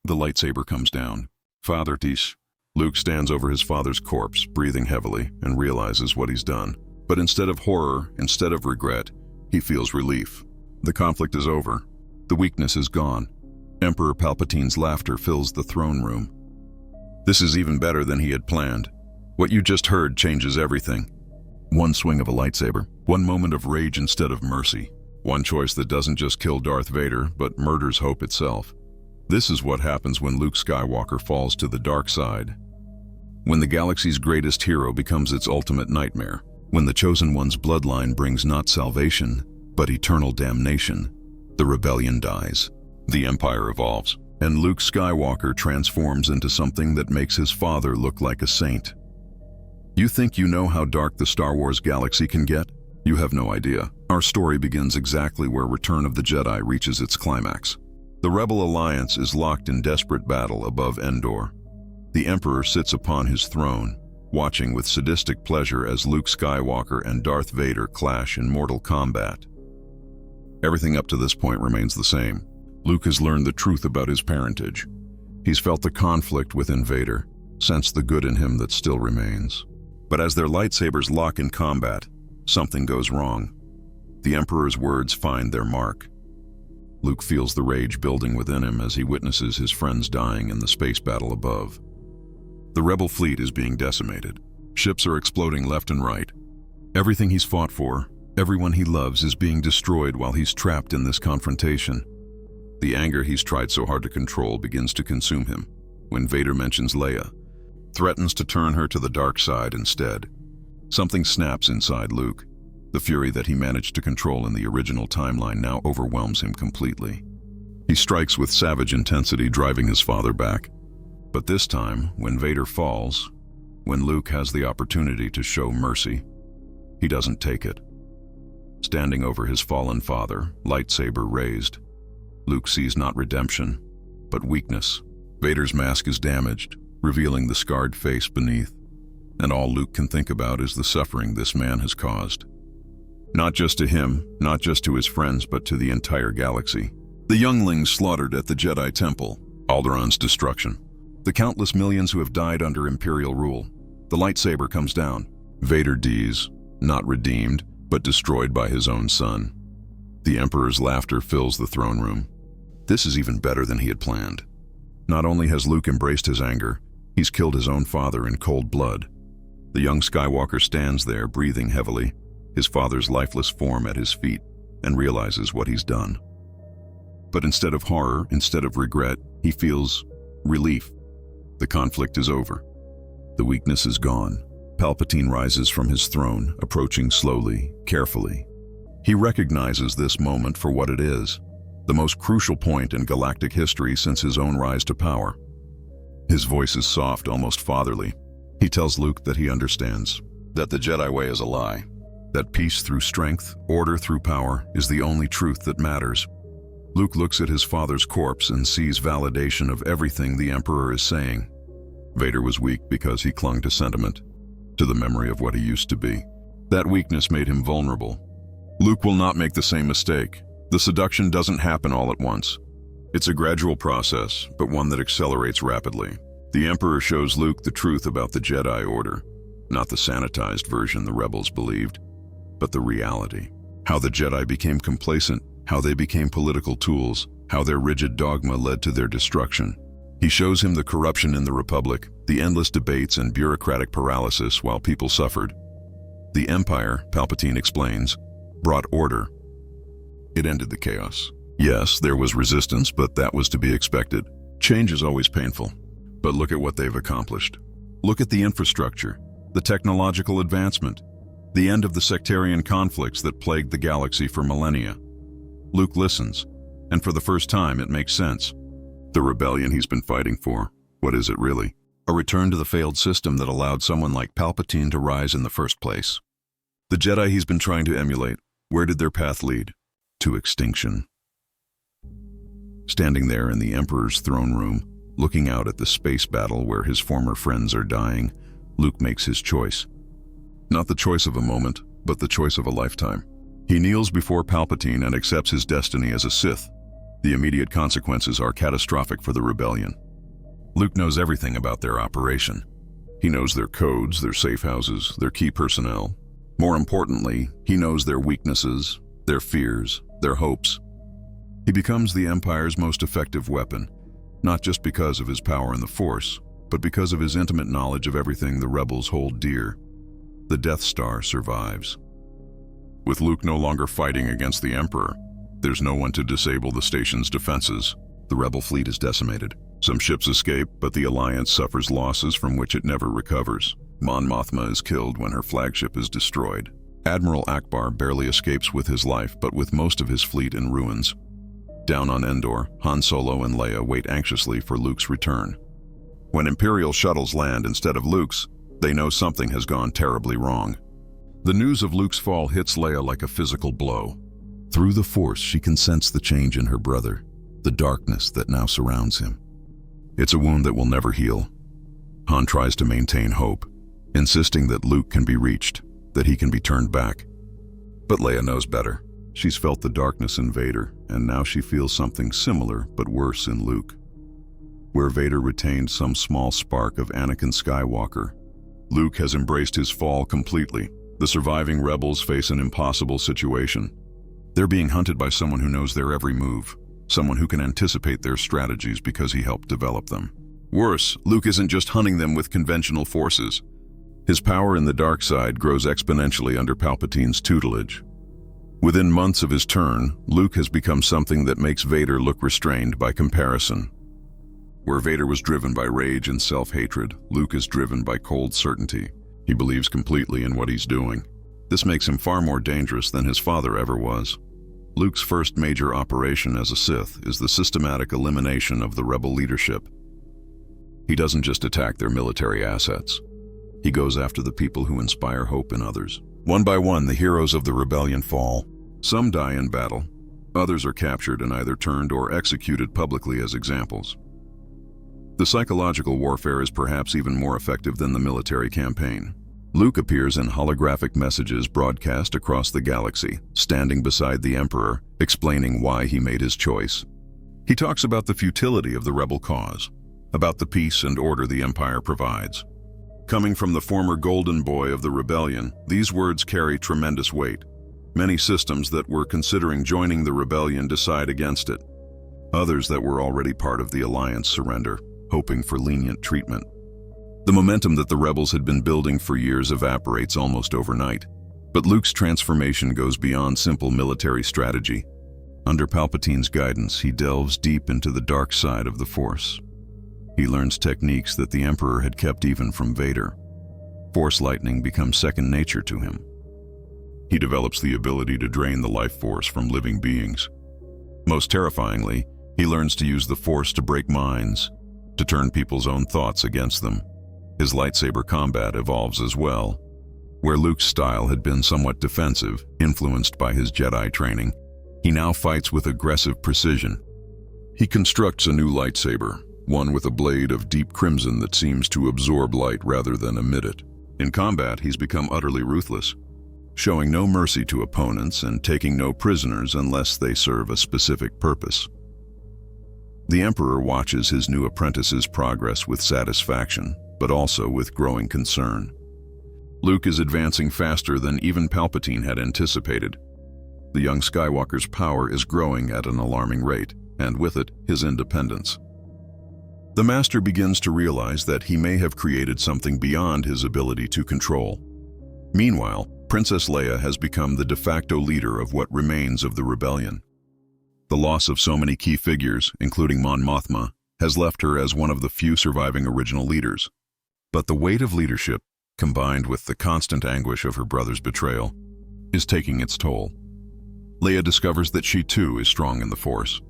The lightsaber comes down. Father Tish. Luke stands over his father's corpse, breathing heavily, and realizes what he's done. But instead of horror, instead of regret, he feels relief. The conflict is over. The weakness is gone. Emperor Palpatine's laughter fills the throne room. This is even better than he had planned. What you just heard changes everything. One swing of a lightsaber, one moment of rage instead of mercy, one choice that doesn't just kill Darth Vader, but murders hope itself. This is what happens when Luke Skywalker falls to the dark side. When the galaxy's greatest hero becomes its ultimate nightmare. When the Chosen One's bloodline brings not salvation, but eternal damnation. The rebellion dies. The Empire evolves. And Luke Skywalker transforms into something that makes his father look like a saint. You think you know how dark the Star Wars galaxy can get? You have no idea. Our story begins exactly where Return of the Jedi reaches its climax. The Rebel Alliance is locked in desperate battle above Endor. The Emperor sits upon his throne, watching with sadistic pleasure as Luke Skywalker and Darth Vader clash in mortal combat. Everything up to this point remains the same. Luke has learned the truth about his parentage. He's felt the conflict within Vader, sensed the good in him that still remains. But as their lightsabers lock in combat, something goes wrong. The Emperor's words find their mark. Luke feels the rage building within him as he witnesses his friends dying in the space battle above. The Rebel fleet is being decimated. Ships are exploding left and right. Everything he's fought for, everyone he loves is being destroyed while he's trapped in this confrontation. The anger he's tried so hard to control begins to consume him when Vader mentions Leia, threatens to turn her to the dark side instead. Something snaps inside Luke. The fury that he managed to control in the original timeline now overwhelms him completely. He strikes with savage intensity, driving his father back. But this time, when Vader falls, when Luke has the opportunity to show mercy, he doesn't take it. Standing over his fallen father, lightsaber raised, Luke sees not redemption, but weakness. Vader's mask is damaged, revealing the scarred face beneath, and all Luke can think about is the suffering this man has caused. Not just to him, not just to his friends, but to the entire galaxy. The younglings slaughtered at the Jedi Temple, Alderaan's destruction. The countless millions who have died under Imperial rule. The lightsaber comes down. Vader dies, not redeemed, but destroyed by his own son. The Emperor's laughter fills the throne room. This is even better than he had planned. Not only has Luke embraced his anger, he's killed his own father in cold blood. The young Skywalker stands there, breathing heavily, his father's lifeless form at his feet, and realizes what he's done. But instead of horror, instead of regret, he feels relief. The conflict is over. The weakness is gone. Palpatine rises from his throne, approaching slowly, carefully. He recognizes this moment for what it is, the most crucial point in galactic history since his own rise to power. His voice is soft, almost fatherly. He tells Luke that he understands, that the Jedi way is a lie, that peace through strength, order through power, is the only truth that matters. Luke looks at his father's corpse and sees validation of everything the Emperor is saying. Vader was weak because he clung to sentiment, to the memory of what he used to be. That weakness made him vulnerable. Luke will not make the same mistake. The seduction doesn't happen all at once. It's a gradual process, but one that accelerates rapidly. The Emperor shows Luke the truth about the Jedi Order, not the sanitized version the rebels believed, but the reality. How the Jedi became complacent, how they became political tools, how their rigid dogma led to their destruction. He shows him the corruption in the Republic, the endless debates and bureaucratic paralysis while people suffered. The Empire, Palpatine explains, brought order. It ended the chaos. Yes, there was resistance, but that was to be expected. Change is always painful, but look at what they've accomplished. Look at the infrastructure, the technological advancement, the end of the sectarian conflicts that plagued the galaxy for millennia. Luke listens, and for the first time it makes sense. The rebellion he's been fighting for, what is it really? A return to the failed system that allowed someone like Palpatine to rise in the first place. The Jedi he's been trying to emulate, where did their path lead? To extinction. Standing there in the Emperor's throne room, looking out at the space battle where his former friends are dying, Luke makes his choice. Not the choice of a moment, but the choice of a lifetime. He kneels before Palpatine and accepts his destiny as a Sith, The immediate consequences are catastrophic for the rebellion. Luke knows everything about their operation. He knows their codes, their safe houses, their key personnel. More importantly, he knows their weaknesses, their fears, their hopes. He becomes the Empire's most effective weapon, not just because of his power in the Force, but because of his intimate knowledge of everything the rebels hold dear. The Death Star survives. With Luke no longer fighting against the Emperor, there's no one to disable the station's defenses. The rebel fleet is decimated. Some ships escape, but the Alliance suffers losses from which it never recovers. Mon Mothma is killed when her flagship is destroyed. Admiral Akbar barely escapes with his life, but with most of his fleet in ruins. Down on Endor, Han Solo and Leia wait anxiously for Luke's return. When Imperial shuttles land instead of Luke's, they know something has gone terribly wrong. The news of Luke's fall hits Leia like a physical blow. Through the Force, she can sense the change in her brother, the darkness that now surrounds him. It's a wound that will never heal. Han tries to maintain hope, insisting that Luke can be reached, that he can be turned back. But Leia knows better. She's felt the darkness in Vader, and now she feels something similar but worse in Luke. Where Vader retained some small spark of Anakin Skywalker, Luke has embraced his fall completely. The surviving rebels face an impossible situation. They're being hunted by someone who knows their every move, someone who can anticipate their strategies because he helped develop them. Worse, Luke isn't just hunting them with conventional forces. His power in the dark side grows exponentially under Palpatine's tutelage. Within months of his turn, Luke has become something that makes Vader look restrained by comparison. Where Vader was driven by rage and self-hatred, Luke is driven by cold certainty. He believes completely in what he's doing. This makes him far more dangerous than his father ever was. Luke's first major operation as a Sith is the systematic elimination of the rebel leadership. He doesn't just attack their military assets. He goes after the people who inspire hope in others. One by one, the heroes of the rebellion fall. Some die in battle. Others are captured and either turned or executed publicly as examples. The psychological warfare is perhaps even more effective than the military campaign. Luke appears in holographic messages broadcast across the galaxy, standing beside the Emperor, explaining why he made his choice. He talks about the futility of the rebel cause, about the peace and order the Empire provides. Coming from the former golden boy of the rebellion, these words carry tremendous weight. Many systems that were considering joining the rebellion decide against it. Others that were already part of the Alliance surrender, hoping for lenient treatment. The momentum that the rebels had been building for years evaporates almost overnight. But Luke's transformation goes beyond simple military strategy. Under Palpatine's guidance, he delves deep into the dark side of the Force. He learns techniques that the Emperor had kept even from Vader. Force lightning becomes second nature to him. He develops the ability to drain the life force from living beings. Most terrifyingly, he learns to use the Force to break minds, to turn people's own thoughts against them. His lightsaber combat evolves as well. Where Luke's style had been somewhat defensive, influenced by his Jedi training, he now fights with aggressive precision. He constructs a new lightsaber, one with a blade of deep crimson that seems to absorb light rather than emit it. In combat, he's become utterly ruthless, showing no mercy to opponents and taking no prisoners unless they serve a specific purpose. The Emperor watches his new apprentice's progress with satisfaction, but also with growing concern. Luke is advancing faster than even Palpatine had anticipated. The young Skywalker's power is growing at an alarming rate, and with it, his independence. The Master begins to realize that he may have created something beyond his ability to control. Meanwhile, Princess Leia has become the de facto leader of what remains of the rebellion. The loss of so many key figures, including Mon Mothma, has left her as one of the few surviving original leaders. But the weight of leadership, combined with the constant anguish of her brother's betrayal, is taking its toll. Leia discovers that she too is strong in the Force,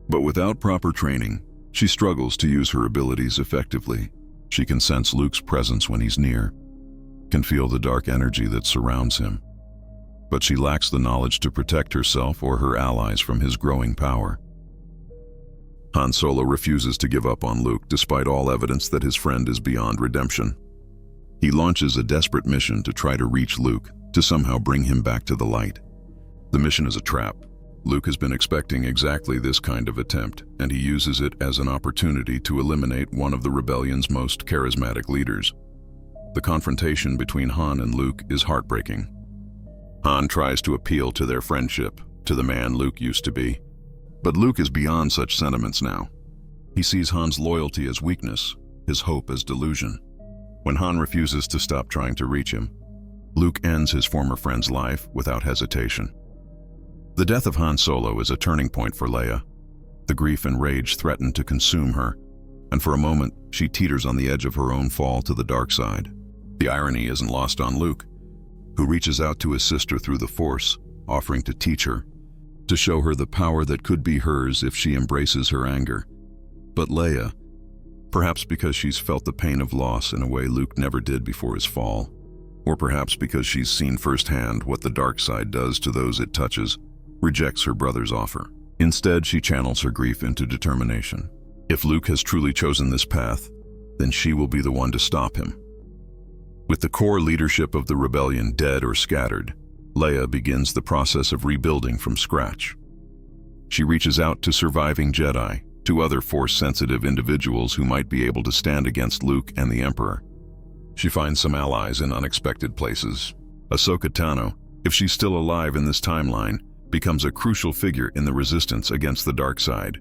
but without proper training, she struggles to use her abilities effectively. She can sense Luke's presence when he's near, can feel the dark energy that surrounds him, but she lacks the knowledge to protect herself or her allies from his growing power. Han Solo refuses to give up on Luke despite all evidence that his friend is beyond redemption. He launches a desperate mission to try to reach Luke, to somehow bring him back to the light. The mission is a trap. Luke has been expecting exactly this kind of attempt, and he uses it as an opportunity to eliminate one of the rebellion's most charismatic leaders. The confrontation between Han and Luke is heartbreaking. Han tries to appeal to their friendship, to the man Luke used to be. But Luke is beyond such sentiments now. He sees Han's loyalty as weakness, his hope as delusion. When Han refuses to stop trying to reach him, Luke ends his former friend's life without hesitation. The death of Han Solo is a turning point for Leia. The grief and rage threaten to consume her, and for a moment, she teeters on the edge of her own fall to the dark side. The irony isn't lost on Luke, who reaches out to his sister through the Force, offering to teach her, to show her the power that could be hers if she embraces her anger. But Leia, perhaps because she's felt the pain of loss in a way Luke never did before his fall, or perhaps because she's seen firsthand what the dark side does to those it touches, rejects her brother's offer. Instead, she channels her grief into determination. If Luke has truly chosen this path, then she will be the one to stop him. With the core leadership of the rebellion dead or scattered, Leia begins the process of rebuilding from scratch. She reaches out to surviving Jedi, to other Force-sensitive individuals who might be able to stand against Luke and the Emperor. She finds some allies in unexpected places. Ahsoka Tano, if she's still alive in this timeline, becomes a crucial figure in the resistance against the dark side.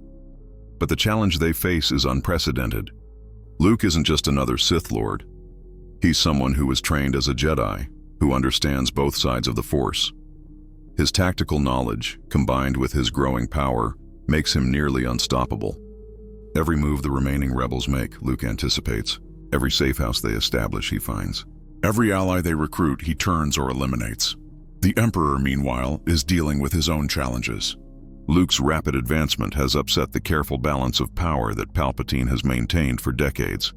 But the challenge they face is unprecedented. Luke isn't just another Sith Lord. He's someone who was trained as a Jedi, who understands both sides of the Force. His tactical knowledge, combined with his growing power, makes him nearly unstoppable. Every move the remaining rebels make, Luke anticipates. Every safe house they establish, he finds. Every ally they recruit, he turns or eliminates. The Emperor, meanwhile, is dealing with his own challenges. Luke's rapid advancement has upset the careful balance of power that Palpatine has maintained for decades.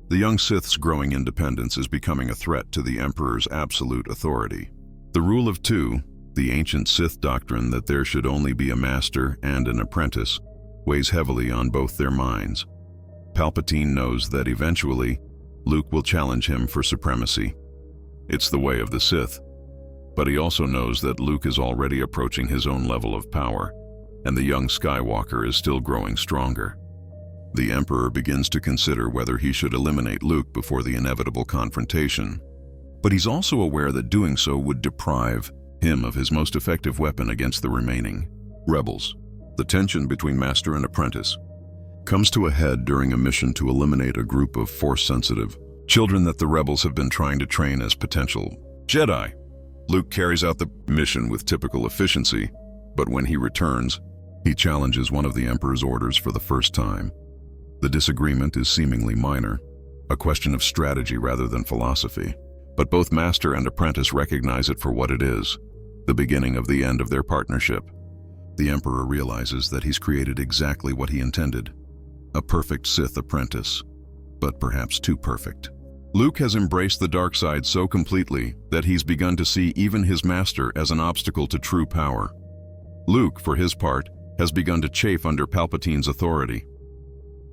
The young Sith's growing independence is becoming a threat to the Emperor's absolute authority. The Rule of Two, the ancient Sith doctrine that there should only be a master and an apprentice, weighs heavily on both their minds. Palpatine knows that eventually, Luke will challenge him for supremacy. It's the way of the Sith. But he also knows that Luke is already approaching his own level of power, and the young Skywalker is still growing stronger. The Emperor begins to consider whether he should eliminate Luke before the inevitable confrontation. But he's also aware that doing so would deprive him of his most effective weapon against the remaining rebels. The tension between master and apprentice comes to a head during a mission to eliminate a group of Force-sensitive children that the rebels have been trying to train as potential Jedi. Luke carries out the mission with typical efficiency, but when he returns, he challenges one of the Emperor's orders for the first time. The disagreement is seemingly minor, a question of strategy rather than philosophy, but both master and apprentice recognize it for what it is, the beginning of the end of their partnership. The Emperor realizes that he's created exactly what he intended, a perfect Sith apprentice, but perhaps too perfect. Luke has embraced the dark side so completely that he's begun to see even his master as an obstacle to true power. Luke, for his part, has begun to chafe under Palpatine's authority.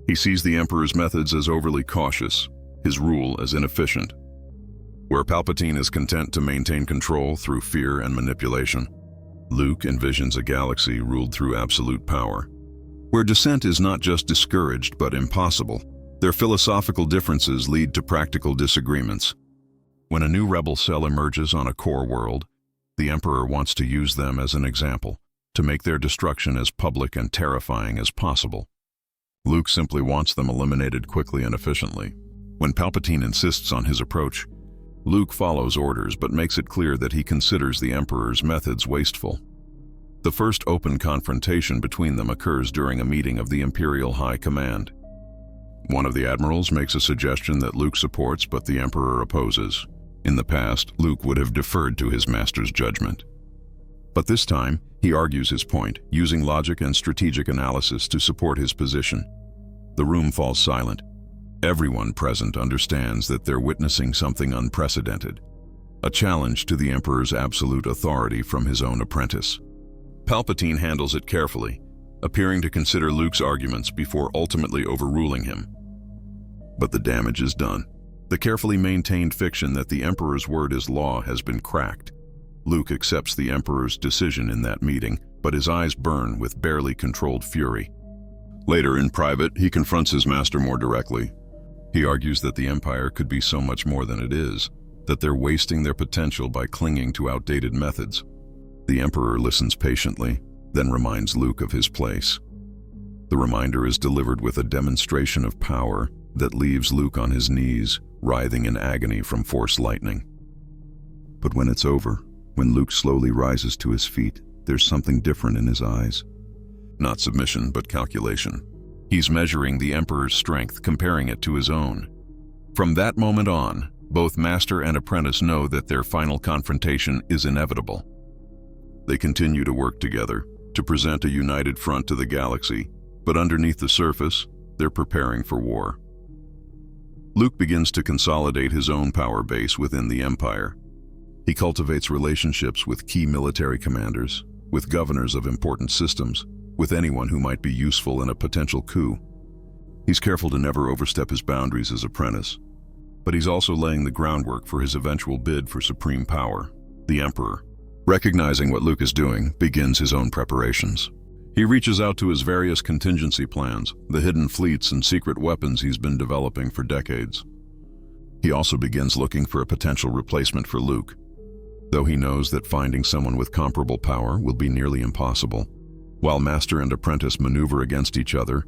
He sees the Emperor's methods as overly cautious, his rule as inefficient. Where Palpatine is content to maintain control through fear and manipulation, Luke envisions a galaxy ruled through absolute power, where dissent is not just discouraged but impossible. Their philosophical differences lead to practical disagreements. When a new rebel cell emerges on a core world, the Emperor wants to use them as an example, to make their destruction as public and terrifying as possible. Luke simply wants them eliminated quickly and efficiently. When Palpatine insists on his approach, Luke follows orders but makes it clear that he considers the Emperor's methods wasteful. The first open confrontation between them occurs during a meeting of the Imperial High Command. One of the admirals makes a suggestion that Luke supports but the Emperor opposes. In the past, Luke would have deferred to his master's judgment. But this time, he argues his point, using logic and strategic analysis to support his position. The room falls silent. Everyone present understands that they're witnessing something unprecedented, a challenge to the Emperor's absolute authority from his own apprentice. Palpatine handles it carefully, appearing to consider Luke's arguments before ultimately overruling him. But the damage is done. The carefully maintained fiction that the Emperor's word is law has been cracked. Luke accepts the Emperor's decision in that meeting, but his eyes burn with barely controlled fury. Later, in private, he confronts his master more directly. He argues that the Empire could be so much more than it is, that they're wasting their potential by clinging to outdated methods. The Emperor listens patiently, then reminds Luke of his place. The reminder is delivered with a demonstration of power that leaves Luke on his knees, writhing in agony from Force lightning. But when it's over, when Luke slowly rises to his feet, there's something different in his eyes. Not submission, but calculation. He's measuring the Emperor's strength, comparing it to his own. From that moment on, both master and apprentice know that their final confrontation is inevitable. They continue to work together, to present a united front to the galaxy, but underneath the surface, they're preparing for war. Luke begins to consolidate his own power base within the Empire. He cultivates relationships with key military commanders, with governors of important systems, with anyone who might be useful in a potential coup. He's careful to never overstep his boundaries as apprentice, but he's also laying the groundwork for his eventual bid for supreme power, the Emperor. Recognizing what Luke is doing, begins his own preparations. He reaches out to his various contingency plans, the hidden fleets and secret weapons he's been developing for decades. He also begins looking for a potential replacement for Luke, though he knows that finding someone with comparable power will be nearly impossible. While master and apprentice maneuver against each other,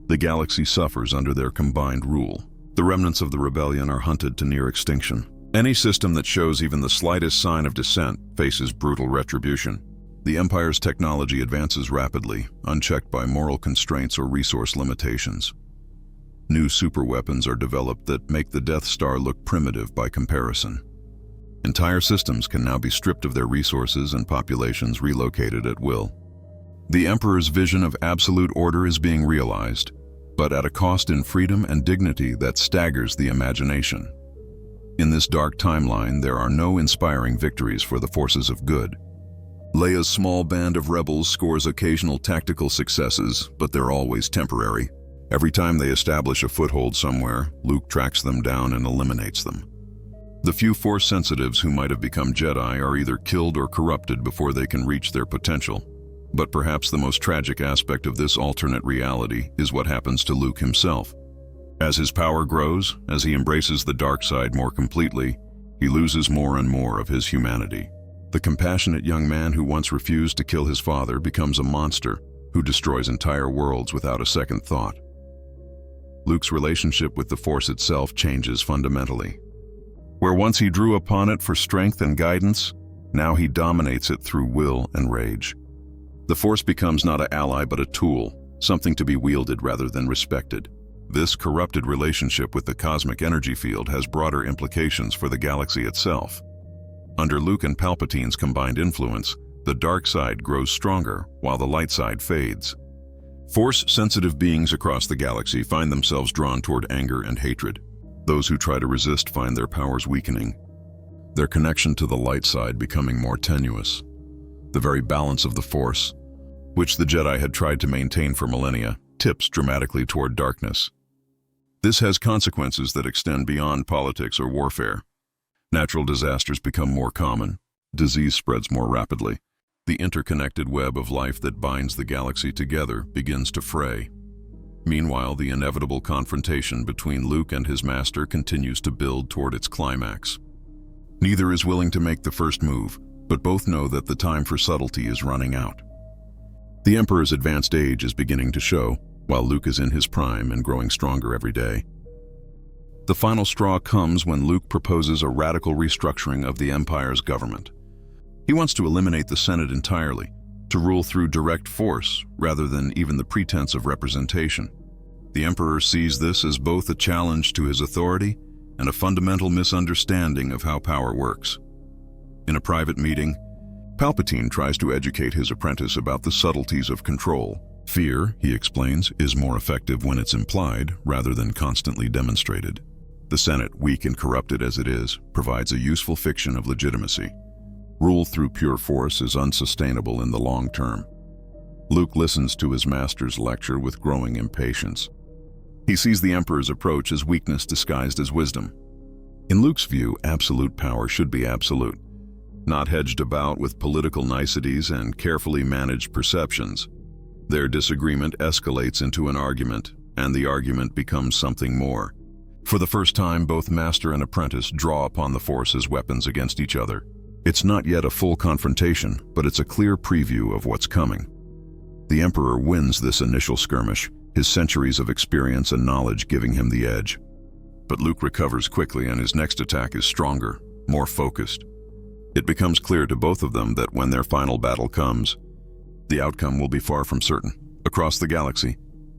the galaxy suffers under their combined rule. The remnants of the rebellion are hunted to near extinction. Any system that shows even the slightest sign of dissent faces brutal retribution. The Empire's technology advances rapidly, unchecked by moral constraints or resource limitations. New superweapons are developed that make the Death Star look primitive by comparison. Entire systems can now be stripped of their resources and populations relocated at will. The Emperor's vision of absolute order is being realized, but at a cost in freedom and dignity that staggers the imagination. In this dark timeline, there are no inspiring victories for the forces of good. Leia's small band of rebels scores occasional tactical successes, but they're always temporary. Every time they establish a foothold somewhere, Luke tracks them down and eliminates them. The few Force sensitives who might have become Jedi are either killed or corrupted before they can reach their potential. But perhaps the most tragic aspect of this alternate reality is what happens to Luke himself. As his power grows, as he embraces the dark side more completely, he loses more and more of his humanity. The compassionate young man who once refused to kill his father becomes a monster who destroys entire worlds without a second thought. Luke's relationship with the Force itself changes fundamentally. Where once he drew upon it for strength and guidance, now he dominates it through will and rage. The Force becomes not an ally but a tool, something to be wielded rather than respected. This corrupted relationship with the cosmic energy field has broader implications for the galaxy itself. Under Luke and Palpatine's combined influence, the dark side grows stronger while the light side fades. Force-sensitive beings across the galaxy find themselves drawn toward anger and hatred. Those who try to resist find their powers weakening, their connection to the light side becoming more tenuous. The very balance of the Force, which the Jedi had tried to maintain for millennia, tips dramatically toward darkness. This has consequences that extend beyond politics or warfare. Natural disasters become more common. Disease spreads more rapidly. The interconnected web of life that binds the galaxy together begins to fray. Meanwhile, the inevitable confrontation between Luke and his master continues to build toward its climax. Neither is willing to make the first move, but both know that the time for subtlety is running out. The Emperor's advanced age is beginning to show, while Luke is in his prime and growing stronger every day. The final straw comes when Luke proposes a radical restructuring of the Empire's government. He wants to eliminate the Senate entirely, to rule through direct force rather than even the pretense of representation. The Emperor sees this as both a challenge to his authority and a fundamental misunderstanding of how power works. In a private meeting, Palpatine tries to educate his apprentice about the subtleties of control. Fear, he explains, is more effective when it's implied rather than constantly demonstrated. The Senate, weak and corrupted as it is, provides a useful fiction of legitimacy. Rule through pure force is unsustainable in the long term. Luke listens to his master's lecture with growing impatience. He sees the Emperor's approach as weakness disguised as wisdom. In Luke's view, absolute power should be absolute. not hedged about with political niceties and carefully managed perceptions. Their disagreement escalates into an argument, and the argument becomes something more. For the first time, both master and apprentice draw upon the Force as weapons against each other. It's not yet a full confrontation, but it's a clear preview of what's coming. The Emperor wins this initial skirmish, his centuries of experience and knowledge giving him the edge. But Luke recovers quickly, and his next attack is stronger, more focused. It becomes clear to both of them that when their final battle comes, the outcome will be far from certain. Across the galaxy,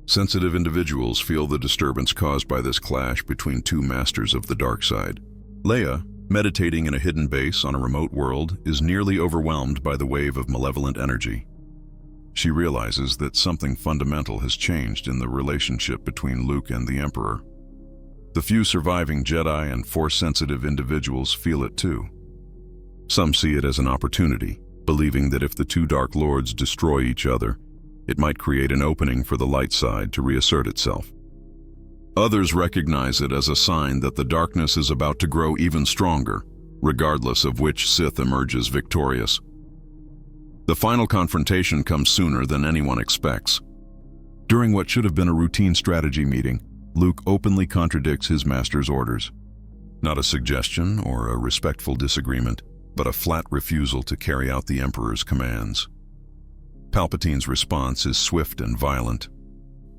sensitive individuals feel the disturbance caused by this clash between two masters of the dark side. Leia, meditating in a hidden base on a remote world, is nearly overwhelmed by the wave of malevolent energy. She realizes that something fundamental has changed in the relationship between Luke and the Emperor. The few surviving Jedi and Force-sensitive individuals feel it too. Some see it as an opportunity, believing that if the two Dark Lords destroy each other, it might create an opening for the light side to reassert itself. Others recognize it as a sign that the darkness is about to grow even stronger, regardless of which Sith emerges victorious. The final confrontation comes sooner than anyone expects. During what should have been a routine strategy meeting, Luke openly contradicts his master's orders. Not a suggestion or a respectful disagreement, but a flat refusal to carry out the Emperor's commands. Palpatine's response is swift and violent.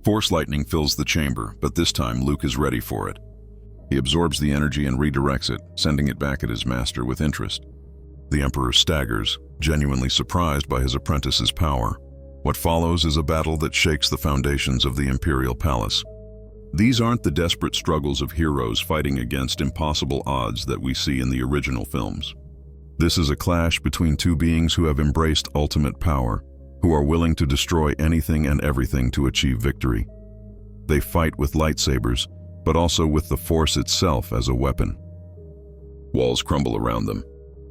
Force lightning fills the chamber, but this time Luke is ready for it. He absorbs the energy and redirects it, sending it back at his master with interest. The Emperor staggers, genuinely surprised by his apprentice's power. What follows is a battle that shakes the foundations of the Imperial Palace. These aren't the desperate struggles of heroes fighting against impossible odds that we see in the original films. This is a clash between two beings who have embraced ultimate power, who are willing to destroy anything and everything to achieve victory. They fight with lightsabers, but also with the Force itself as a weapon. Walls crumble around them.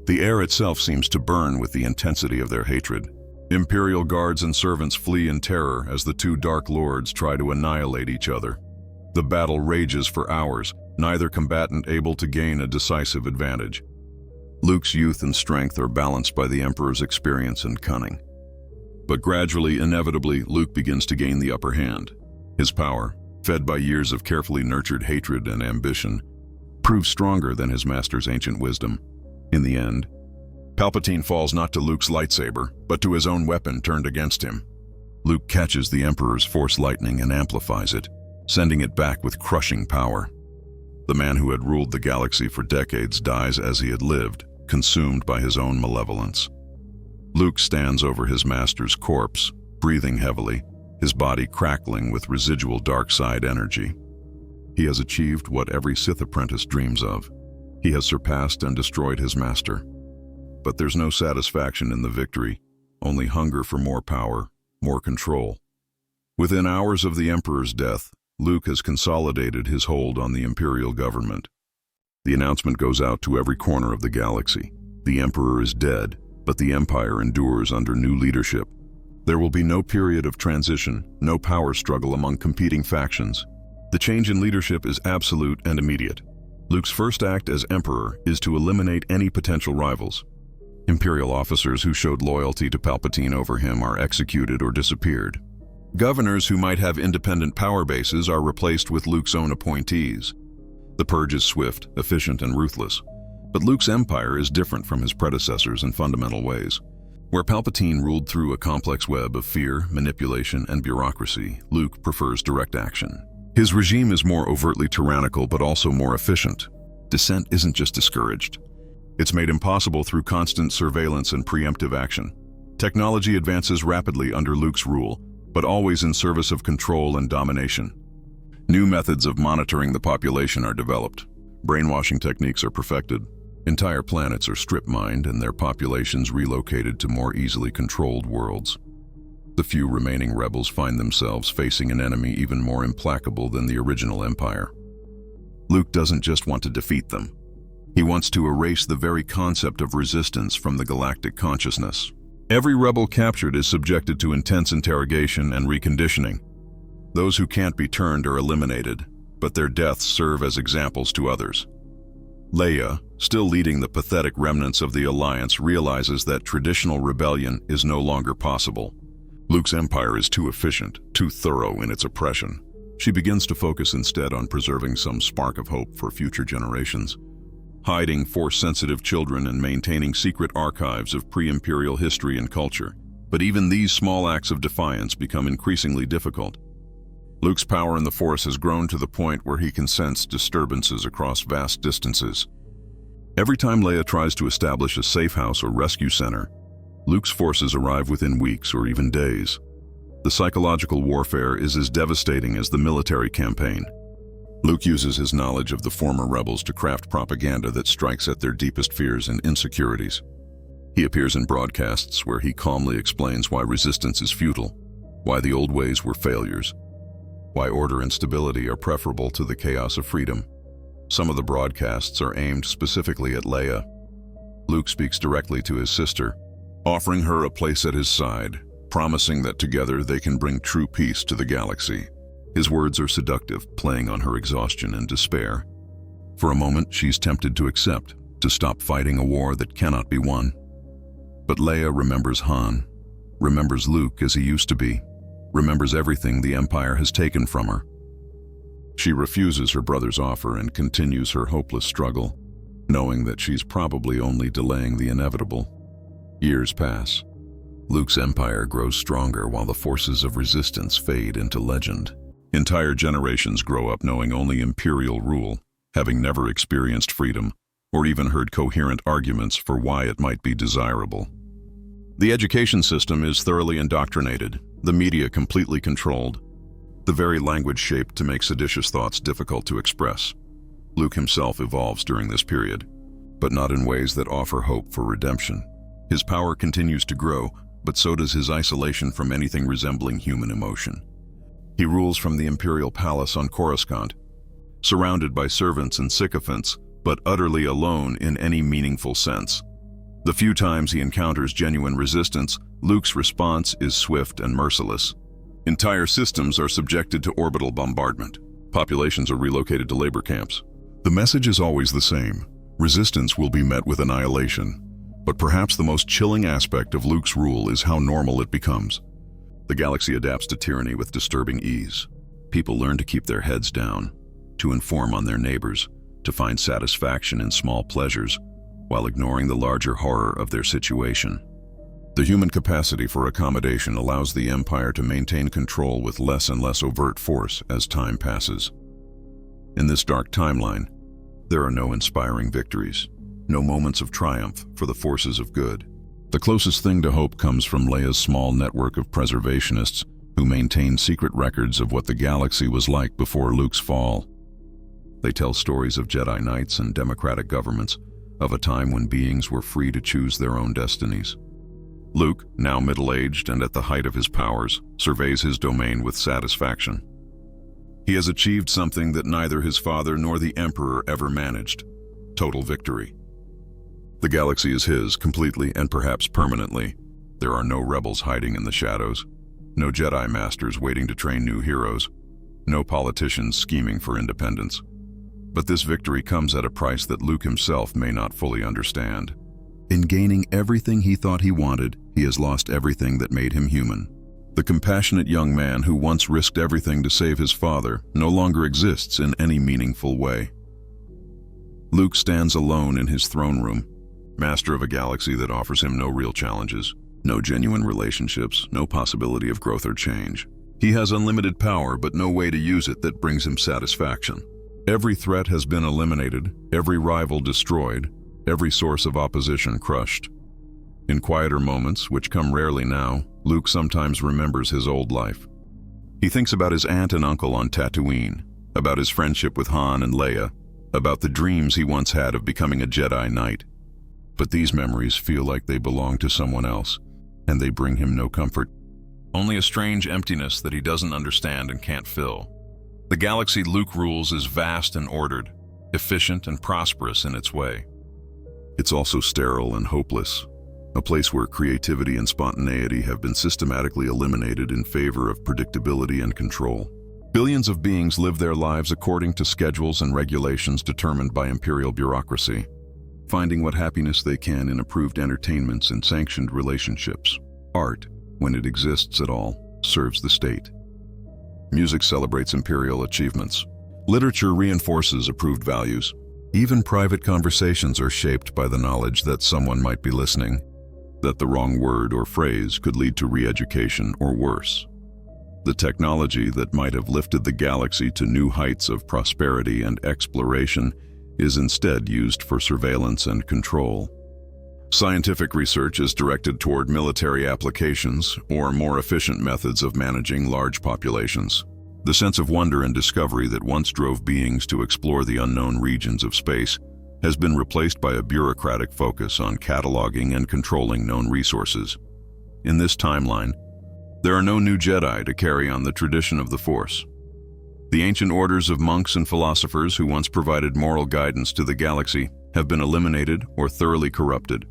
The air itself seems to burn with the intensity of their hatred. Imperial guards and servants flee in terror as the two Dark Lords try to annihilate each other. The battle rages for hours, neither combatant able to gain a decisive advantage. Luke's youth and strength are balanced by the Emperor's experience and cunning. But gradually, inevitably, Luke begins to gain the upper hand. His power, fed by years of carefully nurtured hatred and ambition, proves stronger than his master's ancient wisdom. In the end, Palpatine falls not to Luke's lightsaber, but to his own weapon turned against him. Luke catches the Emperor's Force lightning and amplifies it, sending it back with crushing power. The man who had ruled the galaxy for decades dies as he had lived, consumed by his own malevolence. Luke stands over his master's corpse, breathing heavily, his body crackling with residual dark side energy. He has achieved what every Sith apprentice dreams of. He has surpassed and destroyed his master. But there's no satisfaction in the victory, only hunger for more power, more control. Within hours of the Emperor's death, Luke has consolidated his hold on the Imperial government. The announcement goes out to every corner of the galaxy. The Emperor is dead, but the Empire endures under new leadership. There will be no period of transition, no power struggle among competing factions. The change in leadership is absolute and immediate. Luke's first act as Emperor is to eliminate any potential rivals. Imperial officers who showed loyalty to Palpatine over him are executed or disappeared. Governors who might have independent power bases are replaced with Luke's own appointees. The purge is swift, efficient, and ruthless. But Luke's empire is different from his predecessors in fundamental ways. Where Palpatine ruled through a complex web of fear, manipulation, and bureaucracy, Luke prefers direct action. His regime is more overtly tyrannical but also more efficient. Dissent isn't just discouraged. It's made impossible through constant surveillance and preemptive action. Technology advances rapidly under Luke's rule, but always in service of control and domination. New methods of monitoring the population are developed. Brainwashing techniques are perfected. Entire planets are strip-mined and their populations relocated to more easily controlled worlds. The few remaining rebels find themselves facing an enemy even more implacable than the original Empire. Luke doesn't just want to defeat them. He wants to erase the very concept of resistance from the galactic consciousness. Every rebel captured is subjected to intense interrogation and reconditioning. Those who can't be turned are eliminated, but their deaths serve as examples to others. Leia, still leading the pathetic remnants of the Alliance, realizes that traditional rebellion is no longer possible. Luke's empire is too efficient, too thorough in its oppression. She begins to focus instead on preserving some spark of hope for future generations, hiding Force-sensitive children and maintaining secret archives of pre-imperial history and culture. But even these small acts of defiance become increasingly difficult. Luke's power in the Force has grown to the point where he can sense disturbances across vast distances. Every time Leia tries to establish a safe house or rescue center, Luke's forces arrive within weeks or even days. The psychological warfare is as devastating as the military campaign. Luke uses his knowledge of the former rebels to craft propaganda that strikes at their deepest fears and insecurities. He appears in broadcasts where he calmly explains why resistance is futile, why the old ways were failures, why order and stability are preferable to the chaos of freedom. Some of the broadcasts are aimed specifically at Leia. Luke speaks directly to his sister, offering her a place at his side, promising that together they can bring true peace to the galaxy. His words are seductive, playing on her exhaustion and despair. For a moment, she's tempted to accept, to stop fighting a war that cannot be won. But Leia remembers Han, remembers Luke as he used to be, remembers everything the Empire has taken from her. She refuses her brother's offer and continues her hopeless struggle, knowing that she's probably only delaying the inevitable. Years pass. Luke's empire grows stronger while the forces of resistance fade into legend. Entire generations grow up knowing only imperial rule, having never experienced freedom or even heard coherent arguments for why it might be desirable. The education system is thoroughly indoctrinated, the media completely controlled, the very language shaped to make seditious thoughts difficult to express. Luke himself evolves during this period, but not in ways that offer hope for redemption. His power continues to grow, but so does his isolation from anything resembling human emotion. He rules from the imperial palace on Coruscant, surrounded by servants and sycophants, but utterly alone in any meaningful sense. The few times he encounters genuine resistance, Luke's response is swift and merciless. Entire systems are subjected to orbital bombardment. Populations are relocated to labor camps. The message is always the same. Resistance will be met with annihilation. But perhaps the most chilling aspect of Luke's rule is how normal it becomes. The galaxy adapts to tyranny with disturbing ease. People learn to keep their heads down, to inform on their neighbors, to find satisfaction in small pleasures, while ignoring the larger horror of their situation. The human capacity for accommodation allows the Empire to maintain control with less and less overt force as time passes. In this dark timeline, there are no inspiring victories, no moments of triumph for the forces of good. The closest thing to hope comes from Leia's small network of preservationists who maintain secret records of what the galaxy was like before Luke's fall. They tell stories of Jedi Knights and democratic governments, of a time when beings were free to choose their own destinies. Luke, now middle-aged and at the height of his powers, surveys his domain with satisfaction. He has achieved something that neither his father nor the Emperor ever managed: total victory. The galaxy is his, completely and perhaps permanently. There are no rebels hiding in the shadows, no Jedi Masters waiting to train new heroes, no politicians scheming for independence. But this victory comes at a price that Luke himself may not fully understand. In gaining everything he thought he wanted, he has lost everything that made him human. The compassionate young man who once risked everything to save his father no longer exists in any meaningful way. Luke stands alone in his throne room, master of a galaxy that offers him no real challenges, no genuine relationships, no possibility of growth or change. He has unlimited power, but no way to use it that brings him satisfaction. Every threat has been eliminated, every rival destroyed, every source of opposition crushed. In quieter moments, which come rarely now, Luke sometimes remembers his old life. He thinks about his aunt and uncle on Tatooine, about his friendship with Han and Leia, about the dreams he once had of becoming a Jedi Knight. But these memories feel like they belong to someone else, and they bring him no comfort. Only a strange emptiness that he doesn't understand and can't fill. The galaxy Luke rules is vast and ordered, efficient and prosperous in its way. It's also sterile and hopeless, a place where creativity and spontaneity have been systematically eliminated in favor of predictability and control. Billions of beings live their lives according to schedules and regulations determined by imperial bureaucracy. finding what happiness they can in approved entertainments and sanctioned relationships. Art, when it exists at all, serves the state. Music celebrates imperial achievements. Literature reinforces approved values. Even private conversations are shaped by the knowledge that someone might be listening, that the wrong word or phrase could lead to re-education or worse. The technology that might have lifted the galaxy to new heights of prosperity and exploration is instead used for surveillance and control. Scientific research is directed toward military applications or more efficient methods of managing large populations. The sense of wonder and discovery that once drove beings to explore the unknown regions of space has been replaced by a bureaucratic focus on cataloging and controlling known resources. In this timeline, there are no new Jedi to carry on the tradition of the Force. The ancient orders of monks and philosophers who once provided moral guidance to the galaxy have been eliminated or thoroughly corrupted.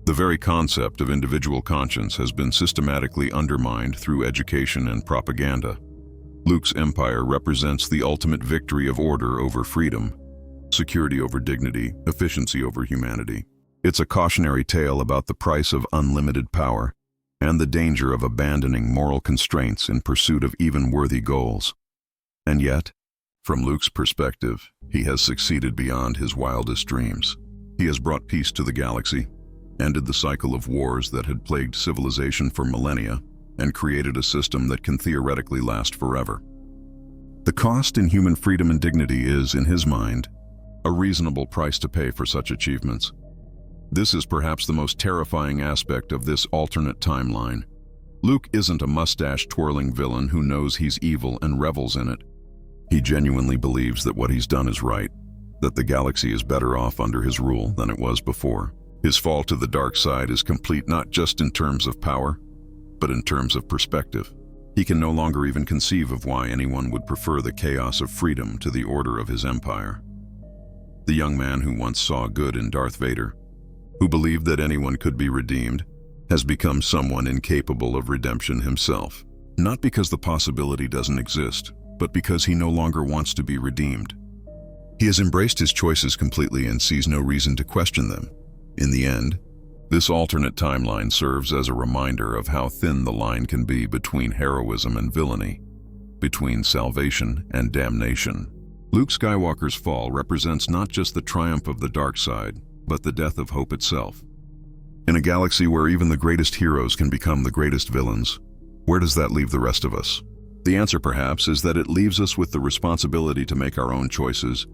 The very concept of individual conscience has been systematically undermined through education and propaganda. Luke's empire represents the ultimate victory of order over freedom, security over dignity, efficiency over humanity. It's a cautionary tale about the price of unlimited power and the danger of abandoning moral constraints in pursuit of even worthy goals. And yet, from Luke's perspective, he has succeeded beyond his wildest dreams. He has brought peace to the galaxy, ended the cycle of wars that had plagued civilization for millennia, and created a system that can theoretically last forever. The cost in human freedom and dignity is, in his mind, a reasonable price to pay for such achievements. This is perhaps the most terrifying aspect of this alternate timeline. Luke isn't a mustache-twirling villain who knows he's evil and revels in it. He genuinely believes that what he's done is right, that the galaxy is better off under his rule than it was before. His fall to the dark side is complete not just in terms of power, but in terms of perspective. He can no longer even conceive of why anyone would prefer the chaos of freedom to the order of his empire. The young man who once saw good in Darth Vader, who believed that anyone could be redeemed, has become someone incapable of redemption himself. Not because the possibility doesn't exist, but because he no longer wants to be redeemed. He has embraced his choices completely and sees no reason to question them. In the end, this alternate timeline serves as a reminder of how thin the line can be between heroism and villainy, between salvation and damnation. Luke Skywalker's fall represents not just the triumph of the dark side, but the death of hope itself. In a galaxy where even the greatest heroes can become the greatest villains, where does that leave the rest of us? The answer, perhaps, is that it leaves us with the responsibility to make our own choices,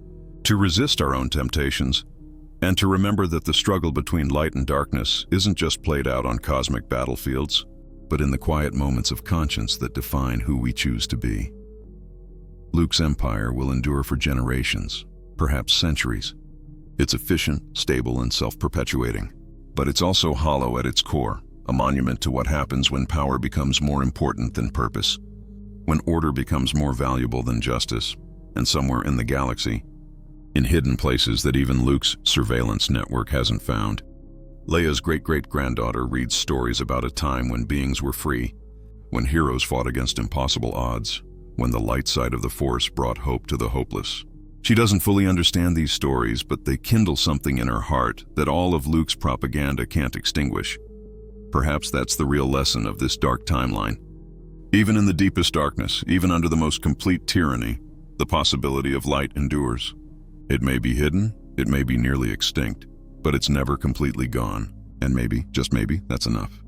to resist our own temptations, and to remember that the struggle between light and darkness isn't just played out on cosmic battlefields, but in the quiet moments of conscience that define who we choose to be. Luke's empire will endure for generations, perhaps centuries. It's efficient, stable, and self-perpetuating. But it's also hollow at its core, a monument to what happens when power becomes more important than purpose, when order becomes more valuable than justice, and somewhere in the galaxy, in hidden places that even Luke's surveillance network hasn't found, Leia's great-great-granddaughter reads stories about a time when beings were free, when heroes fought against impossible odds, when the light side of the Force brought hope to the hopeless. She doesn't fully understand these stories, but they kindle something in her heart that all of Luke's propaganda can't extinguish. Perhaps that's the real lesson of this dark timeline. Even in the deepest darkness, even under the most complete tyranny, the possibility of light endures. It may be hidden, it may be nearly extinct, but it's never completely gone. And maybe, just maybe, that's enough.